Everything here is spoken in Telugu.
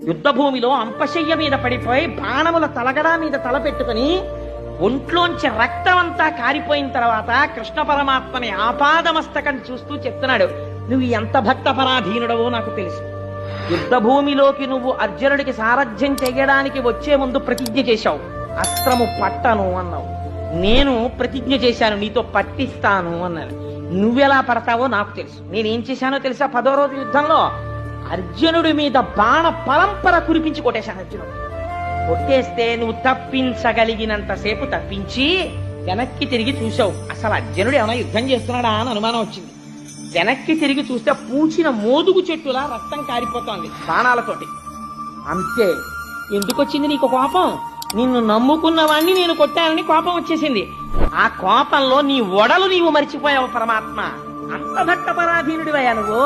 యుద్ధ భూమిలో అంపశయ్య మీద పడిపోయి బాణముల తలగడా మీద తల పెట్టుకుని ఒంట్లోంచి రక్తం అంతా కారిపోయిన తర్వాత కృష్ణ పరమాత్మని ఆపాదమస్తకం చూస్తూ చెప్తున్నాడు, నువ్వు ఎంత భక్త పరాధీనుడవో నాకు తెలుసు. యుద్ధ భూమిలోకి నువ్వు అర్జునుడికి సారథ్యం చేయడానికి వచ్చే ముందు ప్రతిజ్ఞ చేశావు, అస్త్రము పట్టను అన్నావు. నేను ప్రతిజ్ఞ చేశాను, నీతో పట్టిస్తాను అన్నాను. నువ్వెలా పడతావో నాకు తెలుసు. నేనేం చేశానో తెలుసా? 10వ రోజు యుద్ధంలో అర్జునుడి మీద బాణ పరంపర కురిపించి కొట్టేశాను. అర్జునుడు కొట్టేస్తే నువ్వు తప్పించగలిగినంతసేపు తప్పించి వెనక్కి తిరిగి చూసావు. అసలు అర్జునుడు ఏమైనా యుద్ధం చేస్తున్నాడా అని అనుమానం వచ్చింది. వెనక్కి తిరిగి చూస్తే పూచిన మోదుగు చెట్టులా రక్తం కారిపోతోంది బాణాలతోటి. అంతే. ఎందుకు వచ్చింది నీకు కోపం? నిన్ను నమ్ముకున్న వాణ్ణి నేను కొట్టానని కోపం వచ్చేసింది. ఆ కోపంలో నీ ఒడలు నీవు మరిచిపోయావు పరమాత్మ. అంత భక్త పరాధీనుడివయ్యా నువ్వు.